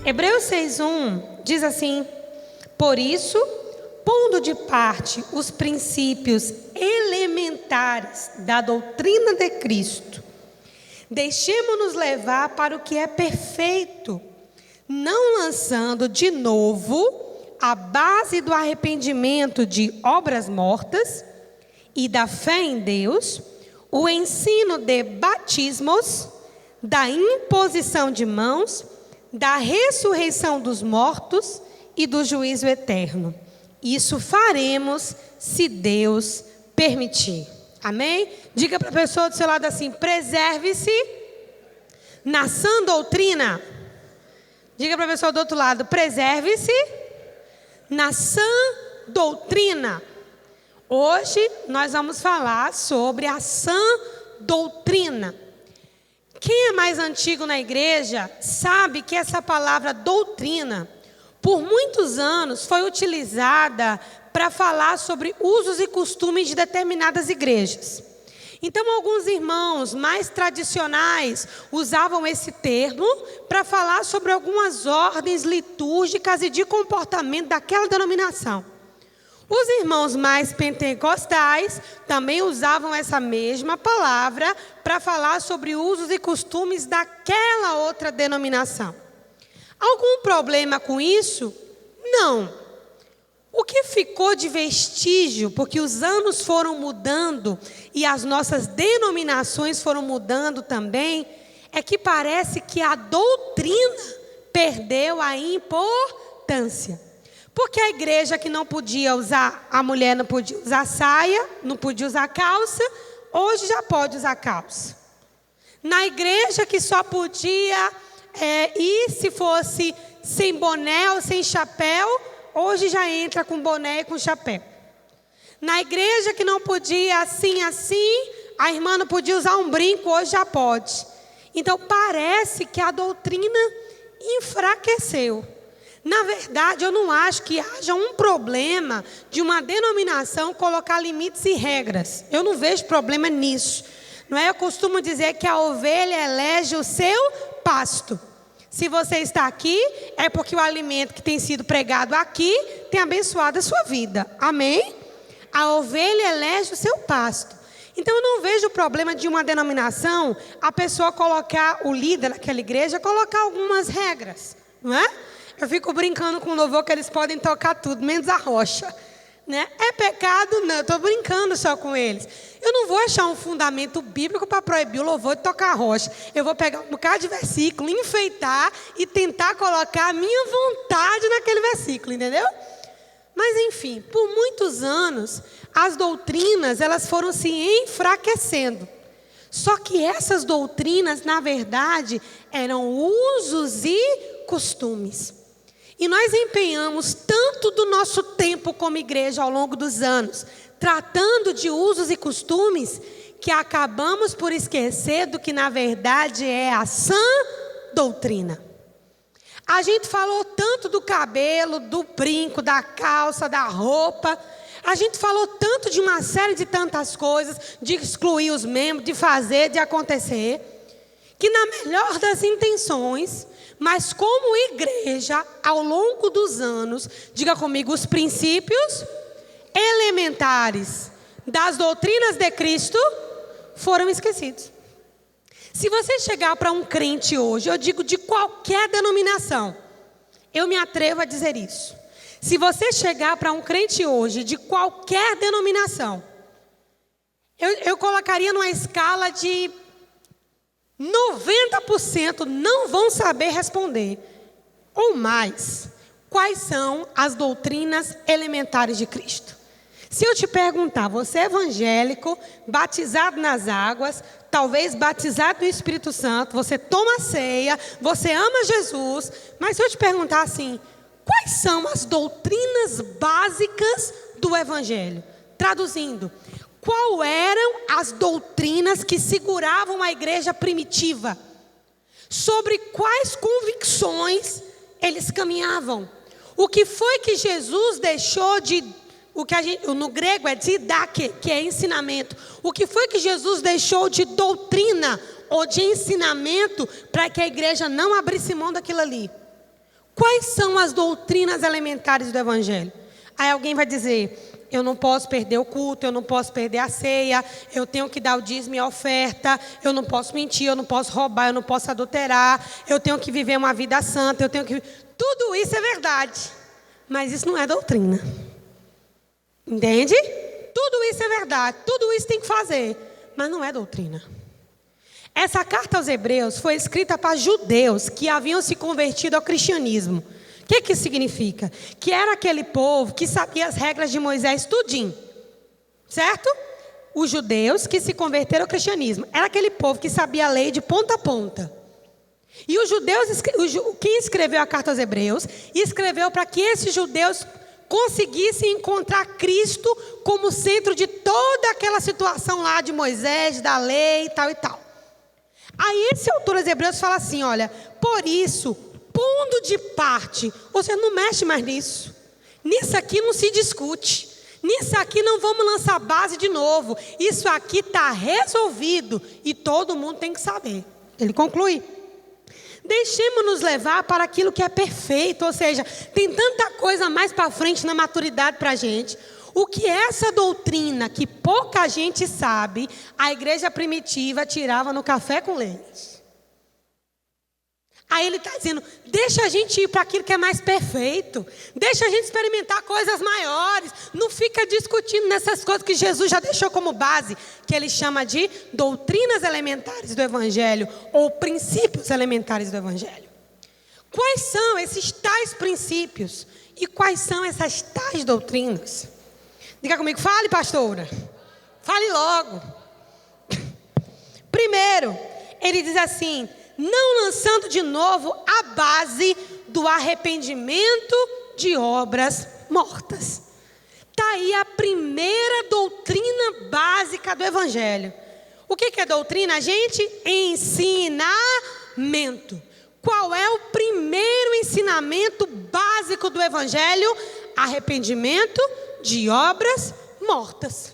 Hebreus 6:1 diz assim: por isso, pondo de parte os princípios elementares da doutrina de Cristo, deixemo-nos levar para o que é perfeito, não lançando de novo a base do arrependimento de obras mortas e da fé em Deus, o ensino de batismos, da imposição de mãos, da ressurreição dos mortos e do juízo eterno. Isso faremos se Deus permitir. Amém? Diga para a pessoa do seu lado assim: preserve-se na sã doutrina. Diga para a pessoa do outro lado: preserve-se na sã doutrina. Hoje nós vamos falar sobre a sã doutrina. Quem é mais antigo na igreja sabe que essa palavra doutrina, por muitos anos, foi utilizada para falar sobre usos e costumes de determinadas igrejas. Então, alguns irmãos mais tradicionais usavam esse termo para falar sobre algumas ordens litúrgicas e de comportamento daquela denominação. Os irmãos mais pentecostais também usavam essa mesma palavra para falar sobre usos e costumes daquela outra denominação. Algum problema com isso? Não. O que ficou de vestígio, porque os anos foram mudando e as nossas denominações foram mudando também, é que parece que a doutrina perdeu a importância. Porque a igreja que não podia usar, a mulher não podia usar saia, não podia usar calça, hoje já pode usar calça. Na igreja que só podia ir se fosse sem boné ou sem chapéu, hoje já entra com boné e com chapéu. Na igreja que não podia assim, a irmã não podia usar um brinco, hoje já pode. Então parece que a doutrina enfraqueceu. Na verdade, eu não acho que haja um problema de uma denominação colocar limites e regras. Eu não vejo problema nisso. Não é? Eu costumo dizer que a ovelha elege o seu pasto. Se você está aqui, é porque o alimento que tem sido pregado aqui tem abençoado a sua vida. Amém? A ovelha elege o seu pasto. Então eu não vejo o problema de uma denominação, a pessoa colocar, o líder daquela igreja, colocar algumas regras. Não é? Eu fico brincando com o louvor que eles podem tocar tudo, menos a rocha. Né? É pecado? Não, eu estou brincando só com eles. Eu não vou achar um fundamento bíblico para proibir o louvor de tocar a rocha. Eu vou pegar um bocado de versículo, enfeitar e tentar colocar a minha vontade naquele versículo, entendeu? Mas enfim, por muitos anos, as doutrinas elas foram se enfraquecendo. Só que essas doutrinas, na verdade, eram usos e costumes. E nós empenhamos tanto do nosso tempo como igreja ao longo dos anos, tratando de usos e costumes, que acabamos por esquecer do que na verdade é a sã doutrina. A gente falou tanto do cabelo, do brinco, da calça, da roupa. A gente falou tanto de uma série de tantas coisas, de excluir os membros, de fazer, de acontecer, que na melhor das intenções, mas como igreja, ao longo dos anos, diga comigo, os princípios elementares das doutrinas de Cristo foram esquecidos. Se você chegar para um crente hoje, eu digo de qualquer denominação, eu me atrevo a dizer isso. Se você chegar para um crente hoje, de qualquer denominação, eu colocaria numa escala de 90% não vão saber responder, ou mais, quais são as doutrinas elementares de Cristo. Se eu te perguntar, você é evangélico, batizado nas águas, talvez batizado no Espírito Santo, você toma ceia, você ama Jesus, mas se eu te perguntar assim, quais são as doutrinas básicas do evangelho? Traduzindo, qual eram as doutrinas que seguravam a igreja primitiva? Sobre quais convicções eles caminhavam? O que foi que Jesus deixou de... no grego é didache, que é ensinamento. O que foi que Jesus deixou de doutrina ou de ensinamento para que a igreja não abrisse mão daquilo ali? Quais são as doutrinas elementares do Evangelho? Aí alguém vai dizer: eu não posso perder o culto, eu não posso perder a ceia, eu tenho que dar o dízimo e a oferta, eu não posso mentir, eu não posso roubar, eu não posso adulterar, eu tenho que viver uma vida santa, eu tenho que... Tudo isso é verdade, mas isso não é doutrina. Entende? Tudo isso é verdade, tudo isso tem que fazer, mas não é doutrina. Essa carta aos Hebreus foi escrita para judeus que haviam se convertido ao cristianismo. O que isso significa? Que era aquele povo que sabia as regras de Moisés tudinho. Certo? Os judeus que se converteram ao cristianismo. Era aquele povo que sabia a lei de ponta a ponta. E os judeus, quem escreveu a carta aos Hebreus, escreveu para que esses judeus conseguissem encontrar Cristo como centro de toda aquela situação lá de Moisés, da lei e tal e tal. Aí esse autor aos Hebreus fala assim: olha, por isso, pondo de parte, você não mexe mais nisso. Nisso aqui não se discute. Nisso aqui não vamos lançar base de novo. Isso aqui está resolvido e todo mundo tem que saber. Ele conclui: deixemos-nos levar para aquilo que é perfeito. Ou seja, tem tanta coisa mais para frente na maturidade para a gente. O que é essa doutrina que pouca gente sabe, a igreja primitiva tirava no café com leite. Aí ele está dizendo: deixa a gente ir para aquilo que é mais perfeito. Deixa a gente experimentar coisas maiores. Não fica discutindo nessas coisas que Jesus já deixou como base, que ele chama de doutrinas elementares do Evangelho, ou princípios elementares do Evangelho. Quais são esses tais princípios? E quais são essas tais doutrinas? Diga comigo: fale, pastora. Fale logo. Primeiro, ele diz assim: não lançando de novo a base do arrependimento de obras mortas. Está aí a primeira doutrina básica do Evangelho. O que é doutrina, gente? Ensinamento. Qual é o primeiro ensinamento básico do Evangelho? Arrependimento de obras mortas.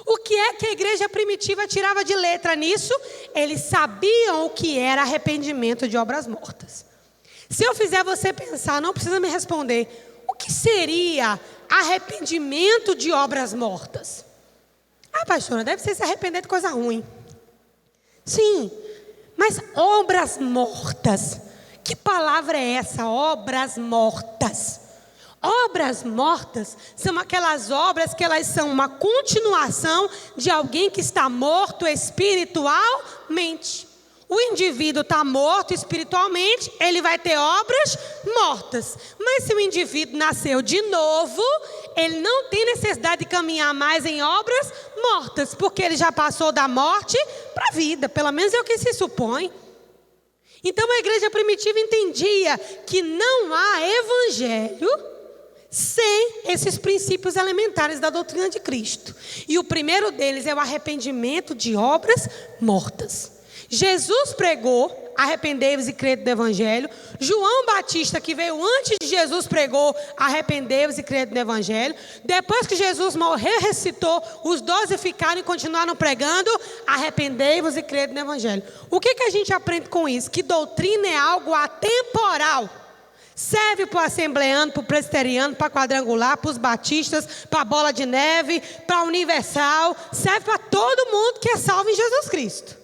O que é que a igreja primitiva tirava de letra nisso? Eles sabiam o que era arrependimento de obras mortas. Se eu fizer você pensar, não precisa me responder: o que seria arrependimento de obras mortas? Ah, pastora, deve ser se arrepender de coisa ruim. Sim, mas obras mortas, que palavra é essa? Obras mortas. Obras mortas são aquelas obras que elas são uma continuação de alguém que está morto espiritualmente. O indivíduo está morto espiritualmente, ele vai ter obras mortas. Mas se o indivíduo nasceu de novo, ele não tem necessidade de caminhar mais em obras mortas, porque ele já passou da morte para a vida, pelo menos é o que se supõe. Então a igreja primitiva entendia que não há evangelho sem esses princípios elementares da doutrina de Cristo. E o primeiro deles é o arrependimento de obras mortas. Jesus pregou: arrependei-vos e crede no Evangelho. João Batista, que veio antes de Jesus, pregou: arrependei-vos e crede no Evangelho. Depois que Jesus morreu, ressuscitou, os 12 ficaram e continuaram pregando: arrependei-vos e crede no Evangelho. O que a gente aprende com isso? Que doutrina é algo atemporal. Serve para o assembleano, para o presbiteriano, para quadrangular, para os batistas, para a bola de neve, para a universal. Serve para todo mundo que é salvo em Jesus Cristo.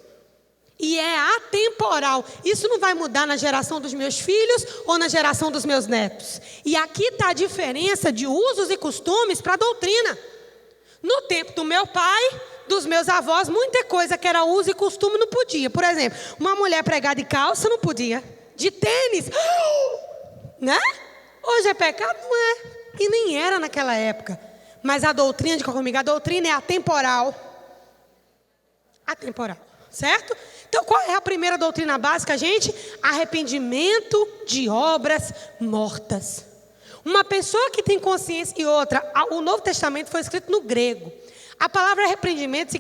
E é atemporal. Isso não vai mudar na geração dos meus filhos ou na geração dos meus netos. E aqui está a diferença de usos e costumes para a doutrina. No tempo do meu pai, dos meus avós, muita coisa que era uso e costume não podia. Por exemplo, uma mulher pregar de calça não podia. De tênis... né? Hoje é pecado? Não é. E nem era naquela época. Mas a doutrina, de comigo, a doutrina é atemporal. Atemporal, certo? Então qual é a primeira doutrina básica, gente? Arrependimento de obras mortas. Uma pessoa que tem consciência, e outra, o Novo Testamento foi escrito no grego. A palavra arrependimento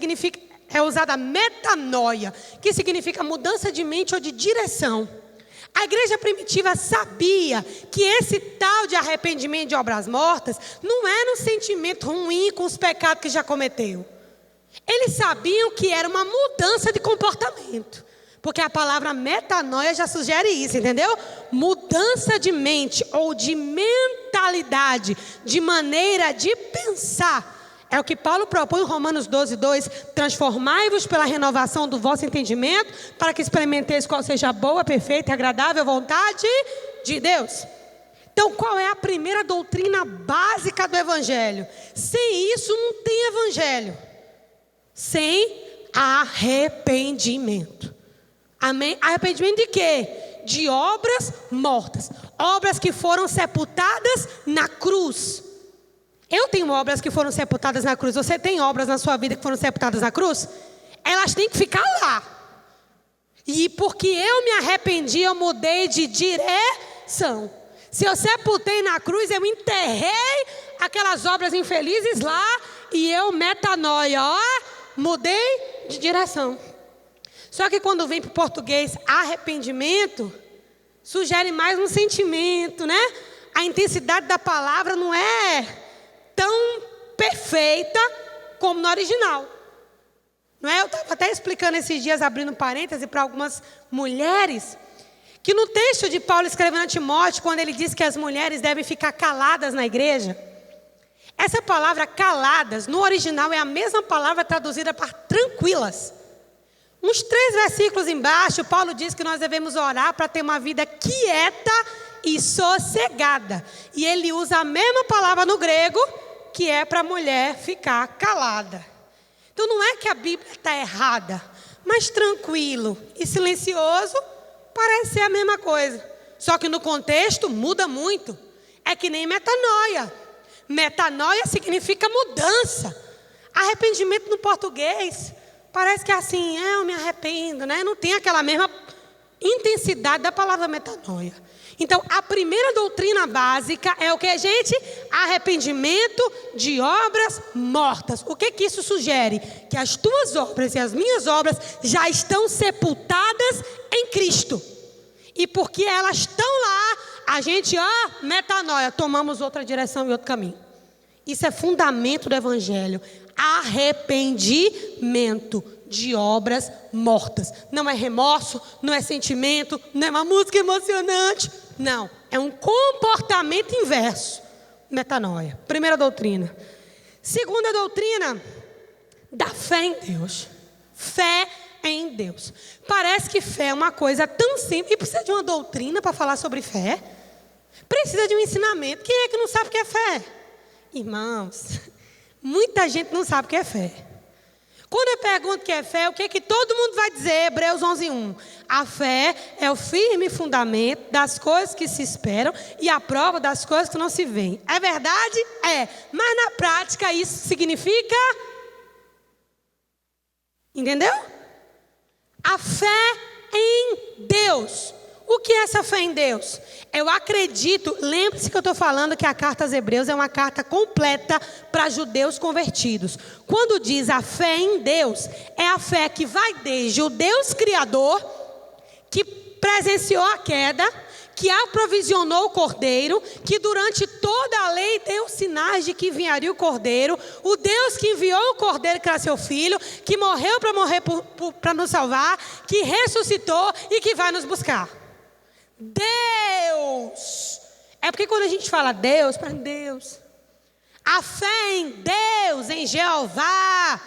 é usada metanoia, que significa mudança de mente ou de direção. A igreja primitiva sabia que esse tal de arrependimento de obras mortas não era um sentimento ruim com os pecados que já cometeu. Eles sabiam que era uma mudança de comportamento. Porque a palavra metanoia já sugere isso, entendeu? Mudança de mente ou de mentalidade, de maneira de pensar. É o que Paulo propõe em Romanos 12:2. Transformai-vos pela renovação do vosso entendimento, para que experimenteis qual seja a boa, perfeita e agradável vontade de Deus. Então, qual é a primeira doutrina básica do Evangelho? Sem isso não tem Evangelho. Sem arrependimento. Amém? Arrependimento de quê? De obras mortas. Obras que foram sepultadas na cruz. Eu tenho obras que foram sepultadas na cruz. Você tem obras na sua vida que foram sepultadas na cruz? Elas têm que ficar lá. E porque eu me arrependi, eu mudei de direção. Se eu sepultei na cruz, eu enterrei aquelas obras infelizes lá. E eu, metanoia, mudei de direção. Só que quando vem para o português arrependimento, sugere mais um sentimento, né? A intensidade da palavra não é tão perfeita como no original. Não é? Eu estava até explicando esses dias, abrindo parêntese para algumas mulheres, que no texto de Paulo escrevendo a Timóteo, quando ele diz que as mulheres devem ficar caladas na igreja, essa palavra caladas, no original é a mesma palavra traduzida para tranquilas. Uns 3 versículos embaixo, Paulo diz que nós devemos orar para ter uma vida quieta e sossegada. E ele usa a mesma palavra no grego, que é para a mulher ficar calada. Então não é que a Bíblia está errada, mas tranquilo e silencioso parece ser a mesma coisa. Só que no contexto muda muito. É que nem metanoia. Metanoia significa mudança. Arrependimento no português parece que é assim, eu me arrependo, né? Não tem aquela mesma intensidade da palavra metanoia. Então, a primeira doutrina básica é o que, gente? Arrependimento de obras mortas. O que isso sugere? Que as tuas obras e as minhas obras já estão sepultadas em Cristo. E porque elas estão lá, a gente, metanoia, tomamos outra direção e outro caminho. Isso é fundamento do Evangelho. Arrependimento de obras mortas. Não é remorso, não é sentimento, não é uma música emocionante. Não, é um comportamento inverso. Metanoia. Primeira doutrina. Segunda doutrina, da fé em Deus. Fé em Deus. Parece que fé é uma coisa tão simples. E precisa de uma doutrina para falar sobre fé? Precisa de um ensinamento. Quem é que não sabe o que é fé? Irmãos, muita gente não sabe o que é fé. Quando eu pergunto o que é fé, o que é que todo mundo vai dizer? Hebreus 11:1. A fé é o firme fundamento das coisas que se esperam e a prova das coisas que não se veem. É verdade? É. Mas na prática isso significa... Entendeu? A fé em Deus. O que é essa fé em Deus? Eu acredito, lembre-se que eu estou falando que a carta aos Hebreus é uma carta completa para judeus convertidos. Quando diz a fé em Deus, é a fé que vai desde o Deus Criador, que presenciou a queda, que aprovisionou o Cordeiro, que durante toda a lei deu sinais de que vinharia o Cordeiro, o Deus que enviou o Cordeiro que era seu Filho, que morreu para nos salvar, que ressuscitou e que vai nos buscar. Deus. É porque quando a gente fala Deus, para Deus. A fé em Deus, em Jeová.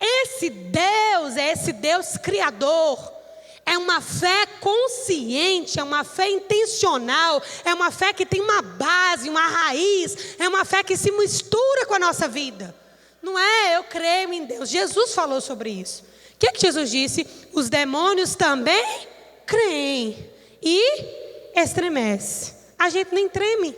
Esse Deus é esse Deus criador. É uma fé consciente, é uma fé intencional, é uma fé que tem uma base, uma raiz, é uma fé que se mistura com a nossa vida. Não é eu creio em Deus. Jesus falou sobre isso. O que Jesus disse? Os demônios também creem e estremece. A gente nem treme.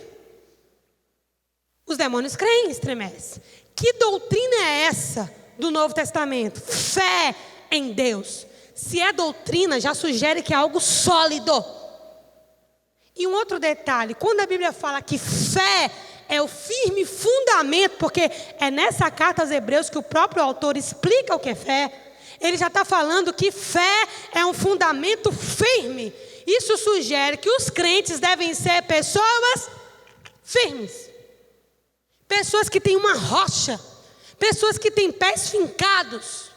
Os demônios creem e estremece. Que doutrina é essa do Novo Testamento? Fé em Deus. Se é doutrina, já sugere que é algo sólido. E um outro detalhe, quando a Bíblia fala que fé é o firme fundamento, porque é nessa carta aos Hebreus que o próprio autor explica o que é fé, ele já está falando que fé é um fundamento firme. Isso sugere que os crentes devem ser pessoas firmes. Pessoas que têm uma rocha. Pessoas que têm pés fincados.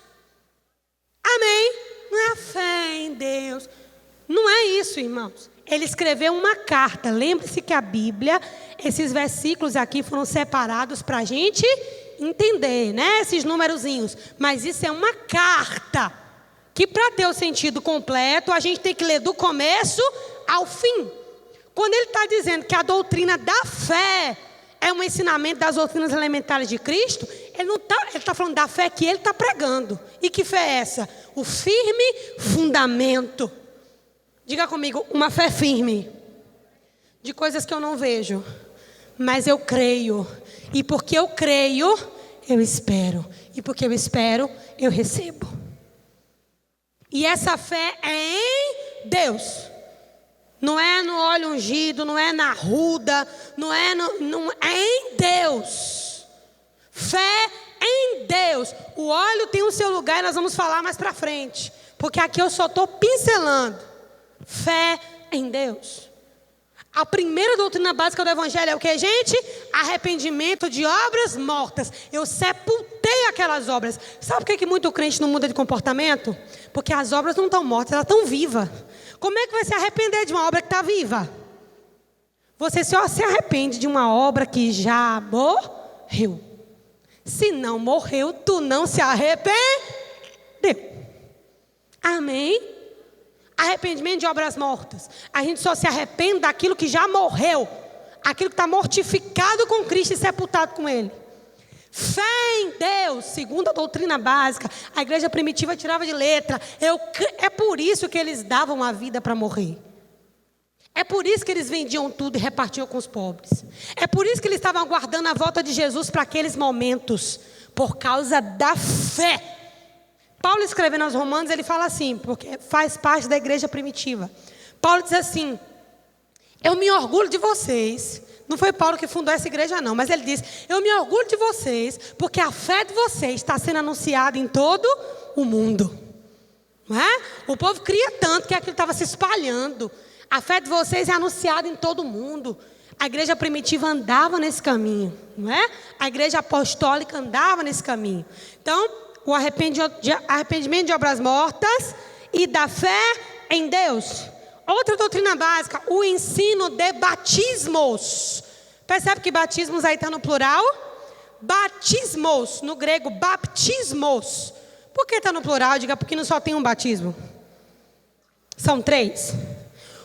Amém? não é a fé em Deus. Não é isso, irmãos. Ele escreveu uma carta. Lembre-se que a Bíblia, esses versículos aqui foram separados para a gente entender, né? Esses numerozinhos. Mas isso é uma carta. Que para ter o sentido completo, a gente tem que ler do começo ao fim. Quando ele está dizendo que a doutrina da fé é um ensinamento das doutrinas elementares de Cristo, ele está falando da fé que ele está pregando. E que fé é essa? O firme fundamento. Diga comigo, uma fé firme. De coisas que eu não vejo, mas eu creio. E porque eu creio, eu espero. E porque eu espero, eu recebo. E essa fé é em Deus. Não é no óleo ungido, não é na ruda, não é em Deus. Fé em Deus. O óleo tem o seu lugar e nós vamos falar mais para frente. Porque aqui eu só estou pincelando. Fé em Deus. A primeira doutrina básica do Evangelho é o que, gente? Arrependimento de obras mortas. Eu sepultei aquelas obras. Sabe por que muito crente não muda de comportamento? Porque as obras não estão mortas, elas estão vivas. Como é que vai se arrepender de uma obra que está viva? Você só se arrepende de uma obra que já morreu. Se não morreu, tu não se arrependeu. Amém? Arrependimento de obras mortas. A gente só se arrepende daquilo que já morreu. Aquilo que está mortificado com Cristo e sepultado com Ele. Fé em Deus, segundo a doutrina básica, a igreja primitiva tirava de letra. É por isso que eles davam a vida para morrer. É por isso que eles vendiam tudo e repartiam com os pobres. É por isso que eles estavam aguardando a volta de Jesus para aqueles momentos. Por causa da fé. Paulo escrevendo aos Romanos, ele fala assim, porque faz parte da igreja primitiva. Paulo diz assim: eu me orgulho de vocês. Não foi Paulo que fundou essa igreja não, mas ele diz: eu me orgulho de vocês, porque a fé de vocês está sendo anunciada em todo o mundo. Não é? O povo cria tanto que aquilo estava se espalhando. A fé de vocês é anunciada em todo o mundo. A igreja primitiva andava nesse caminho, não é? A igreja apostólica andava nesse caminho. Então, o arrependimento de obras mortas e da fé em Deus. Outra doutrina básica, o ensino de batismos. Percebe que batismos aí está no plural? Batismos, no grego, baptismos. Por que está no plural? Diga, porque não só tem um batismo. São 3.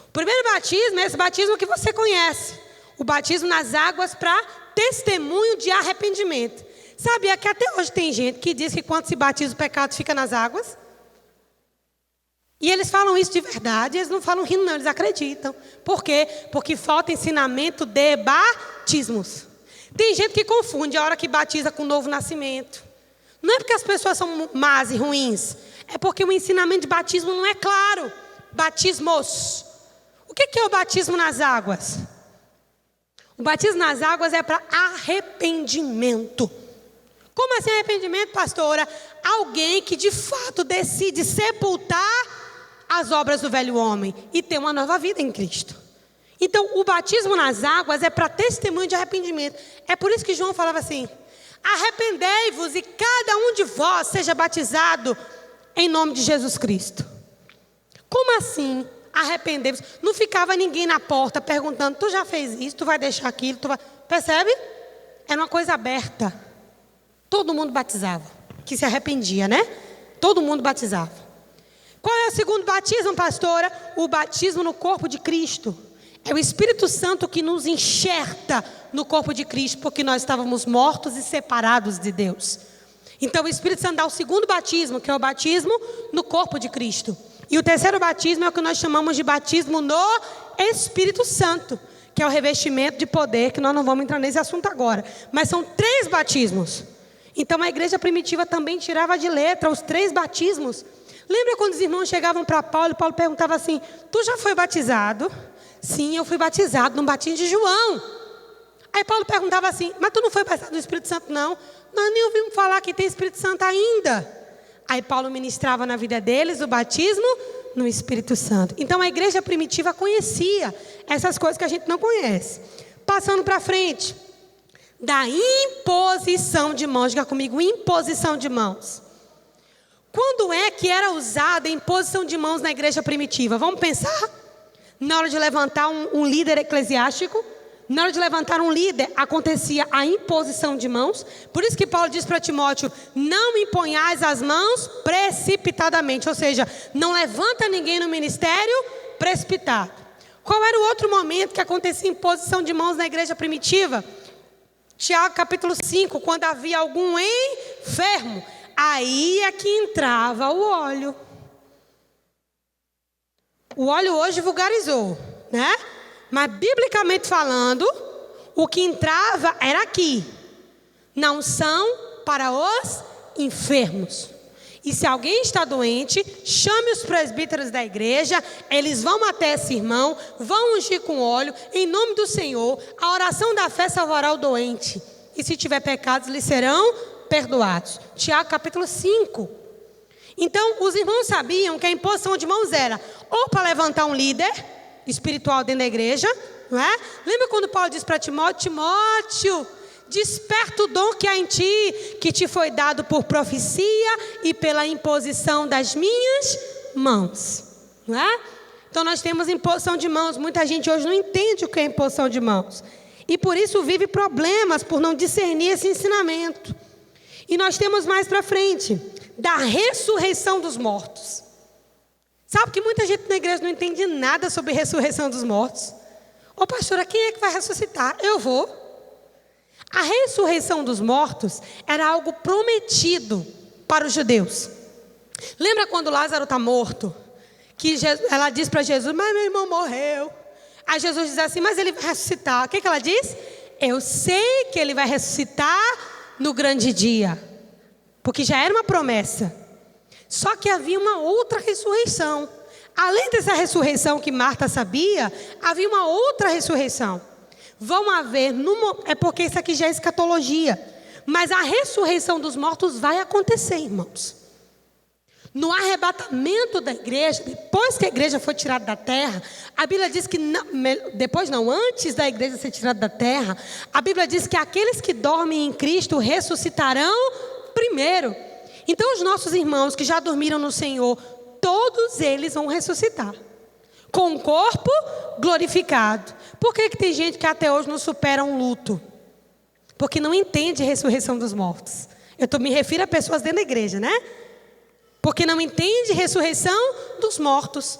O primeiro batismo é esse batismo que você conhece. O batismo nas águas para testemunho de arrependimento. Sabia que até hoje tem gente que diz que quando se batiza o pecado fica nas águas? E eles falam isso de verdade, eles não falam rindo não, eles acreditam. Por quê? Porque falta ensinamento de batismos. Tem gente que confunde a hora que batiza com o novo nascimento. Não é porque as pessoas são más e ruins, é porque o ensinamento de batismo não é claro. Batismos. O que é o batismo nas águas? O batismo nas águas é para arrependimento. Como assim arrependimento, pastora? Alguém que de fato decide sepultar as obras do velho homem e ter uma nova vida em Cristo. Então, o batismo nas águas é para testemunho de arrependimento. É por isso que João falava assim: arrependei-vos e cada um de vós seja batizado em nome de Jesus Cristo. Como assim arrependei-vos? Não ficava ninguém na porta perguntando: tu já fez isso, tu vai deixar aquilo, tu vai... Percebe? Era uma coisa aberta. Todo mundo batizava, que se arrependia, né? Todo mundo batizava. Qual é o segundo batismo, pastora? O batismo no corpo de Cristo. É o Espírito Santo que nos enxerta no corpo de Cristo, porque nós estávamos mortos e separados de Deus. Então o Espírito Santo dá o segundo batismo, que é o batismo no corpo de Cristo. E o terceiro batismo é o que nós chamamos de batismo no Espírito Santo, que é o revestimento de poder, que nós não vamos entrar nesse assunto agora. Mas são 3 batismos. Então a igreja primitiva também tirava de letra os 3 batismos. Lembra quando os irmãos chegavam para Paulo e Paulo perguntava assim: tu já foi batizado? Sim, eu fui batizado no batismo de João. Aí Paulo perguntava assim: mas tu não foi batizado no Espírito Santo? Não, nós nem ouvimos falar que tem Espírito Santo ainda. Aí Paulo ministrava na vida deles o batismo no Espírito Santo. Então a igreja primitiva conhecia essas coisas que a gente não conhece. Passando para frente, da imposição de mãos. Diga comigo, imposição de mãos. quando é que era usada a imposição de mãos na igreja primitiva? Vamos pensar? Na hora de levantar um líder eclesiástico, na hora de levantar um líder, acontecia a imposição de mãos. Por isso que Paulo diz para Timóteo: não imponhais as mãos precipitadamente. Ou seja, não levanta ninguém no ministério precipitado. Qual era o outro momento que acontecia imposição de mãos na igreja primitiva? Tiago capítulo 5, quando havia algum enfermo, aí é que entrava o óleo. O óleo hoje vulgarizou, né? Mas biblicamente falando, o que entrava era aqui, na unção para os enfermos. E se alguém está doente, chame os presbíteros da igreja, eles vão até esse irmão, vão ungir com óleo, em nome do Senhor. A oração da fé salvará o doente, e se tiver pecados, lhe serão perdoados. Tiago capítulo 5. Então, os irmãos sabiam que a imposição de mãos era ou para levantar um líder espiritual dentro da igreja, não é? Lembra quando Paulo diz para Timóteo: Timóteo, desperta o dom que há em ti, que te foi dado por profecia e pela imposição das minhas mãos, não é? Então nós temos imposição de mãos. Muita gente hoje não entende o que é imposição de mãos, e por isso vive problemas por não discernir esse ensinamento. E nós temos mais para frente, da ressurreição dos mortos. Sabe que muita gente na igreja não entende nada sobre ressurreição dos mortos. Ô pastora, quem é que vai ressuscitar? Eu vou. A ressurreição dos mortos era algo prometido para os judeus. Lembra quando Lázaro está morto? Que ela diz para Jesus: mas meu irmão morreu. Aí Jesus diz assim: mas ele vai ressuscitar. O que ela diz? Eu sei que ele vai ressuscitar no grande dia. Porque já era uma promessa. Só que havia uma outra ressurreição. Além dessa ressurreição que Marta sabia, havia uma outra ressurreição. Vão haver, é porque isso aqui já é escatologia, mas a ressurreição dos mortos vai acontecer, irmãos. No arrebatamento da igreja, depois que a igreja foi tirada da terra, a Bíblia diz que, antes da igreja ser tirada da terra, a Bíblia diz que aqueles que dormem em Cristo ressuscitarão primeiro. Então os nossos irmãos que já dormiram no Senhor, todos eles vão ressuscitar, com o corpo glorificado. Por que tem gente que até hoje não supera um luto? Porque não entende a ressurreição dos mortos. Eu me refiro a pessoas dentro da igreja, né? Porque não entende ressurreição dos mortos.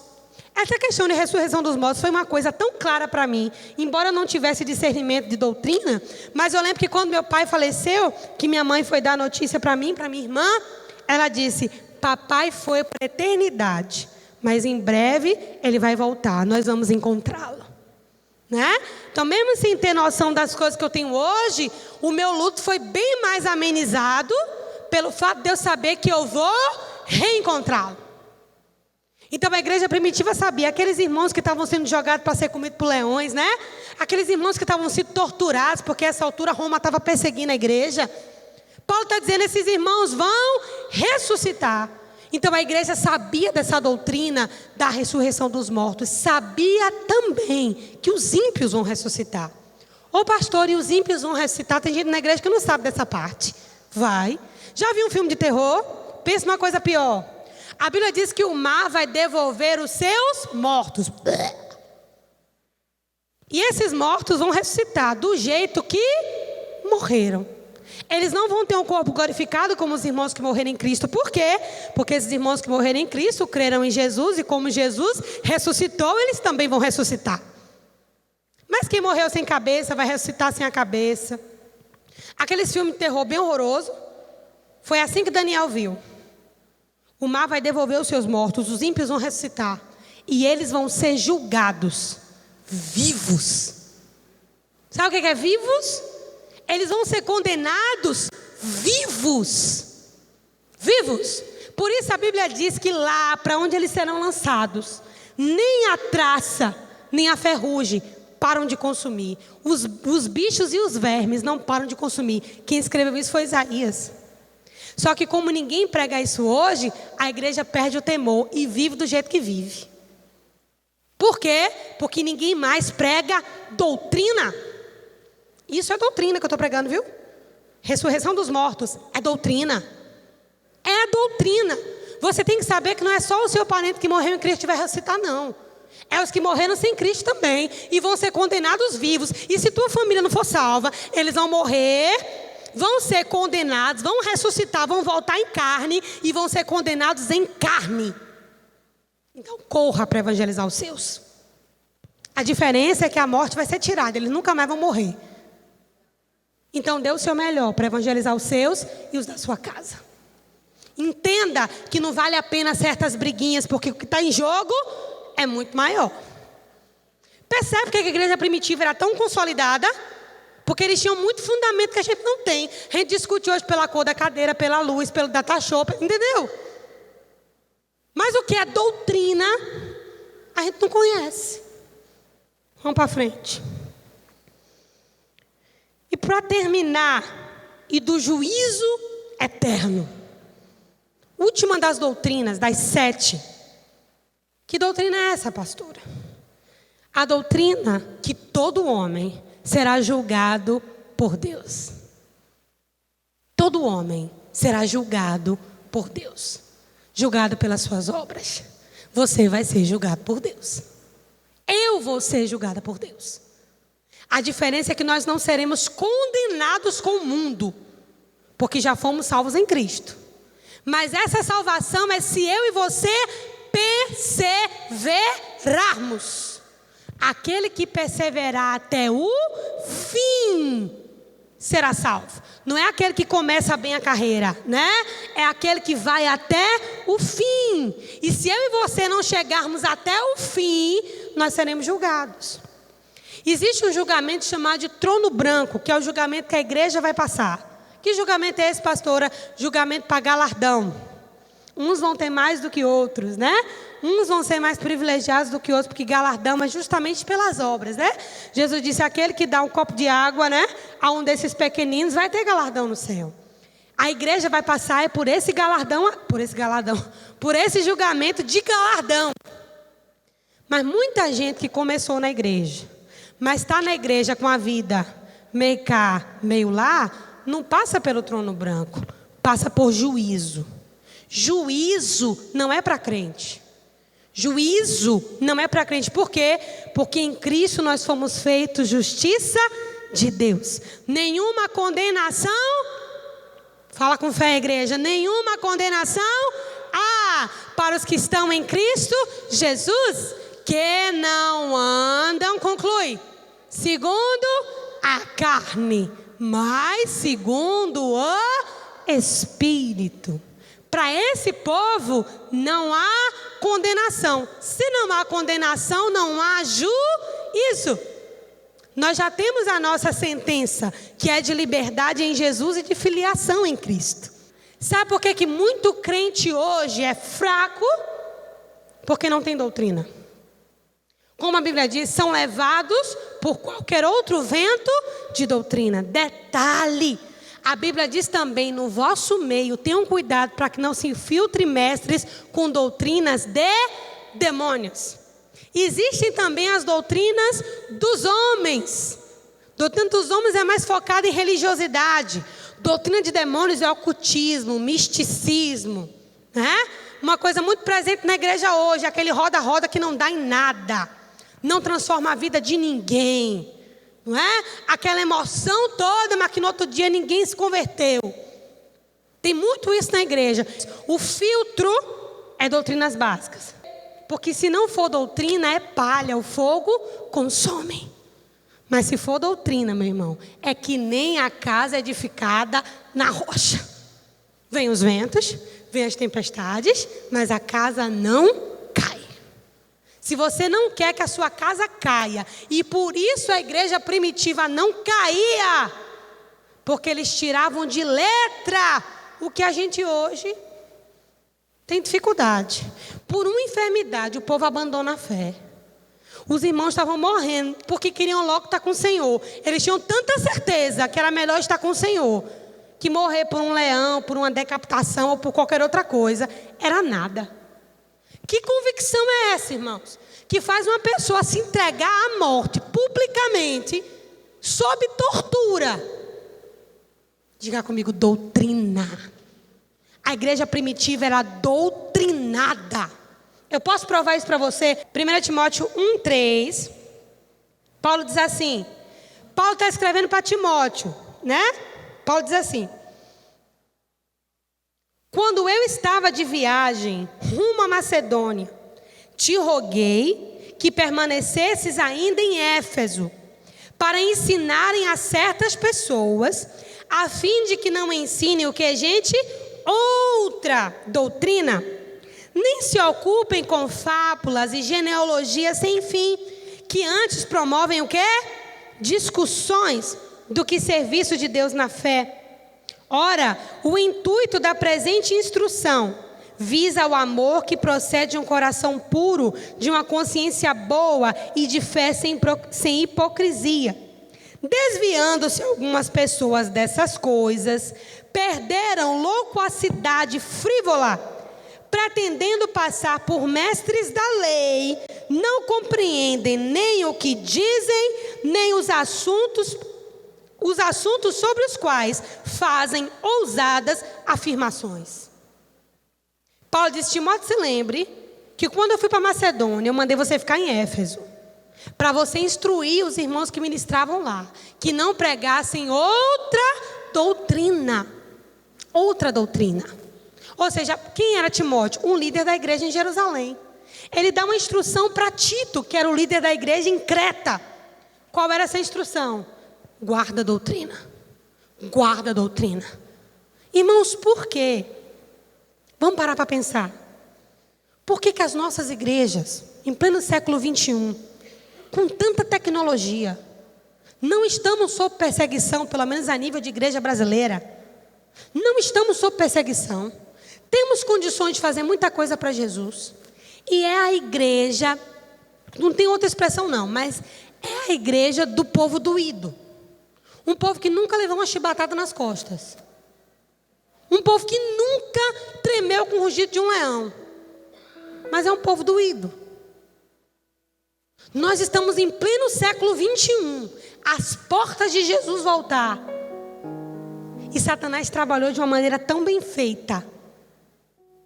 Essa questão de ressurreição dos mortos foi uma coisa tão clara para mim. Embora eu não tivesse discernimento de doutrina, mas eu lembro que quando meu pai faleceu, que minha mãe foi dar a notícia para mim, para minha irmã, ela disse: papai foi para a eternidade, mas em breve ele vai voltar, nós vamos encontrá-lo, né? Então, mesmo sem ter noção das coisas que eu tenho hoje, o meu luto foi bem mais amenizado pelo fato de eu saber que eu vou reencontrá-lo. Então a igreja primitiva sabia, aqueles irmãos que estavam sendo jogados para ser comidos por leões, né? Aqueles irmãos que estavam sendo torturados, porque a essa altura Roma estava perseguindo a igreja. Paulo está dizendo: esses irmãos vão ressuscitar. Então a igreja sabia dessa doutrina da ressurreição dos mortos. Sabia também que os ímpios vão ressuscitar. Ô pastor, e os ímpios vão ressuscitar? Tem gente na igreja que não sabe dessa parte. Vai. Já viu um filme de terror? Pensa numa coisa pior. A Bíblia diz que o mar vai devolver os seus mortos. E esses mortos vão ressuscitar do jeito que morreram. Eles não vão ter um corpo glorificado como os irmãos que morreram em Cristo. Por quê? Porque esses irmãos que morreram em Cristo creram em Jesus, e como Jesus ressuscitou, eles também vão ressuscitar. Mas quem morreu sem cabeça vai ressuscitar sem a cabeça. Aqueles filmes de terror bem horroroso. Foi assim que Daniel viu. O mar vai devolver os seus mortos, os ímpios vão ressuscitar, e eles vão ser julgados vivos. Sabe o que é vivos? Eles vão ser condenados vivos. Vivos. Por isso a Bíblia diz que lá para onde eles serão lançados, nem a traça, nem a ferrugem param de consumir. Os bichos e os vermes não param de consumir. Quem escreveu isso foi Isaías. Só que como ninguém prega isso hoje, a igreja perde o temor e vive do jeito que vive. Por quê? Porque ninguém mais prega doutrina. Isso é doutrina que eu estou pregando, viu? Ressurreição dos mortos é doutrina. É doutrina. Você tem que saber que não é só o seu parente que morreu em Cristo que vai ressuscitar, não. É os que morreram sem Cristo também. E vão ser condenados vivos. E se tua família não for salva, eles vão morrer, vão ser condenados, vão ressuscitar, vão voltar em carne e vão ser condenados em carne. Então corra para evangelizar os seus. A diferença é que a morte vai ser tirada, eles nunca mais vão morrer. Então dê o seu melhor para evangelizar os seus e os da sua casa. Entenda que não vale a pena certas briguinhas, porque o que está em jogo é muito maior. Percebe que a igreja primitiva era tão consolidada? Porque eles tinham muito fundamento que a gente não tem. A gente discute hoje pela cor da cadeira, pela luz, pelo datashow, entendeu? Mas o que é doutrina, a gente não conhece. Vamos para frente. E para terminar, e do juízo eterno. Última das doutrinas, das 7. Que doutrina é essa, pastora? A doutrina que todo homem será julgado por Deus. Todo homem será julgado por Deus. Julgado pelas suas obras. Você vai ser julgado por Deus. Eu vou ser julgada por Deus. A diferença é que nós não seremos condenados com o mundo, porque já fomos salvos em Cristo. Mas essa salvação é se eu e você perseverarmos. Aquele que perseverar até o fim será salvo. Não é aquele que começa bem a carreira, né? É aquele que vai até o fim. E se eu e você não chegarmos até o fim, nós seremos julgados. Existe um julgamento chamado de trono branco, que é o julgamento que a igreja vai passar. Que julgamento é esse, pastora? Julgamento para galardão. Uns vão ter mais do que outros, né? Uns vão ser mais privilegiados do que outros, porque galardão é justamente pelas obras, né? Jesus disse, aquele que dá um copo de água, né, a um desses pequeninos, vai ter galardão no céu. A igreja vai passar por esse galardão, por esse julgamento de galardão. Mas muita gente que começou na igreja, mas está na igreja com a vida meio cá, meio lá, não passa pelo trono branco, passa por juízo. Juízo não é para crente. Juízo não é para crente. Por quê? Porque em Cristo nós fomos feitos justiça de Deus. Nenhuma condenação, fala com fé, igreja, nenhuma condenação há para os que estão em Cristo Jesus, que não andam, conclui, segundo a carne, mas segundo o Espírito. Para esse povo não há condenação. Se não há condenação, não há juízo. Nós já temos a nossa sentença, que é de liberdade em Jesus e de filiação em Cristo. Sabe por que muito crente hoje é fraco? Porque não tem doutrina. Como a Bíblia diz, são levados por qualquer outro vento de doutrina. Detalhe. A Bíblia diz também, no vosso meio, tenham cuidado para que não se infiltre mestres com doutrinas de demônios. Existem também as doutrinas dos homens. Doutrina dos homens é mais focada em religiosidade. Doutrina de demônios é ocultismo, misticismo, né? Uma coisa muito presente na igreja hoje, aquele roda-roda que não dá em nada. Não transforma a vida de ninguém. Não é? Aquela emoção toda, mas que no outro dia ninguém se converteu. Tem muito isso na igreja. O filtro é doutrinas básicas. Porque se não for doutrina, é palha, o fogo consome. Mas se for doutrina, meu irmão, é que nem a casa edificada na rocha. Vem os ventos, vem as tempestades, mas a casa não cai. Se você não quer que a sua casa caia, e por isso a igreja primitiva não caía, porque eles tiravam de letra o que a gente hoje tem dificuldade. Por uma enfermidade, o povo abandona a fé. Os irmãos estavam morrendo porque queriam logo estar com o Senhor. Eles tinham tanta certeza que era melhor estar com o Senhor, que morrer por um leão, por uma decapitação ou por qualquer outra coisa, era nada. Que convicção é essa, irmãos? Que faz uma pessoa se entregar à morte publicamente, sob tortura. Diga comigo, doutrina. A igreja primitiva era doutrinada. Eu posso provar isso para você? 1 Timóteo 1:3. Paulo diz assim. Paulo está escrevendo para Timóteo, né? Paulo diz assim: quando eu estava de viagem rumo à Macedônia, te roguei que permanecesses ainda em Éfeso, para ensinarem a certas pessoas, a fim de que não ensinem o que, gente? Outra doutrina. Nem se ocupem com fábulas e genealogias sem fim, que antes promovem o quê? Discussões do que serviço de Deus na fé. Ora, o intuito da presente instrução visa o amor que procede de um coração puro, de uma consciência boa e de fé sem hipocrisia. Desviando-se algumas pessoas dessas coisas, perderam loquacidade frívola, pretendendo passar por mestres da lei, não compreendem nem o que dizem, nem os assuntos sobre os quais fazem ousadas afirmações. Paulo disse: Timóteo, se lembre que quando eu fui para Macedônia, eu mandei você ficar em Éfeso, para você instruir os irmãos que ministravam lá, que não pregassem outra doutrina. Outra doutrina. Ou seja, quem era Timóteo? Um líder da igreja em Jerusalém. Ele dá uma instrução para Tito, que era o líder da igreja em Creta. Qual era essa instrução? Guarda a doutrina. Guarda a doutrina. Irmãos, por quê? Vamos parar para pensar. Por que as nossas igrejas, em pleno século 21, com tanta tecnologia, não estamos sob perseguição, pelo menos a nível de igreja brasileira? Não estamos sob perseguição. Temos condições de fazer muita coisa para Jesus. E é a igreja, não tem outra expressão não, mas é a igreja do povo doído. Um povo que nunca levou uma chibatada nas costas. Um povo que nunca tremeu com o rugido de um leão. Mas é um povo doído. Nós estamos em pleno século 21, às portas de Jesus voltar. E Satanás trabalhou de uma maneira tão bem feita,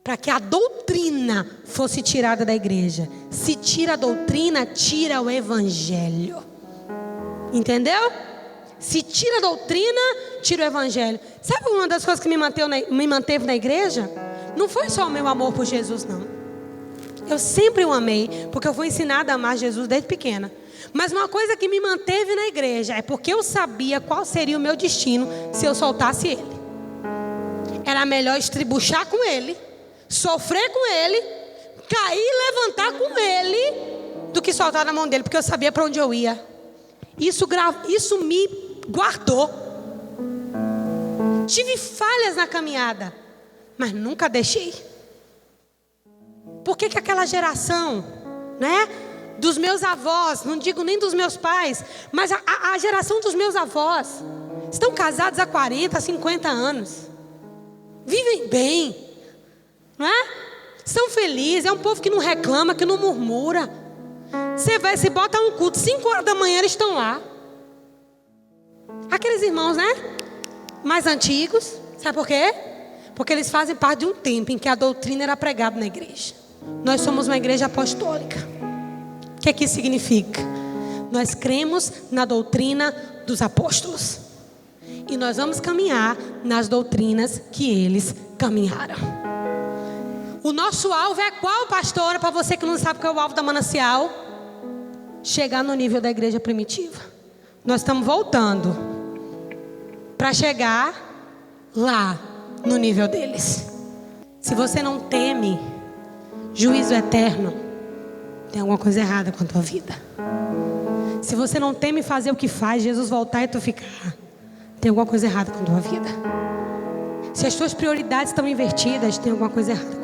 para que a doutrina fosse tirada da igreja. Se tira a doutrina, tira o evangelho. Entendeu? Se tira a doutrina, tira o evangelho. Sabe uma das coisas que me manteve na igreja? Não foi só o meu amor por Jesus, não. Eu sempre o amei, porque eu fui ensinada a amar Jesus desde pequena. Mas uma coisa que me manteve na igreja é porque eu sabia qual seria o meu destino se eu soltasse ele. Era melhor estribuchar com ele, sofrer com ele, cair e levantar com ele, do que soltar na mão dele, porque eu sabia para onde eu ia. Isso me guardou. Tive falhas na caminhada, mas nunca deixei. Por que aquela geração, né, dos meus avós, não digo nem dos meus pais, mas a geração dos meus avós, estão casados há 40, 50 anos, vivem bem, não é? São felizes, é um povo que não reclama, que não murmura. Você bota um culto, 5 horas da manhã eles estão lá. Aqueles irmãos, né, mais antigos, sabe por quê? Porque eles fazem parte de um tempo em que a doutrina era pregada na igreja. Nós somos uma igreja apostólica. O que isso significa? Nós cremos na doutrina dos apóstolos. E nós vamos caminhar nas doutrinas que eles caminharam. O nosso alvo é qual, pastora? Para você que não sabe qual é o alvo da Manancial, chegar no nível da igreja primitiva. Nós estamos voltando para chegar lá no nível deles. Se você não teme juízo eterno, tem alguma coisa errada com a tua vida. Se você não teme fazer o que faz, Jesus voltar e tu ficar, tem alguma coisa errada com a tua vida. Se as tuas prioridades estão invertidas, tem alguma coisa errada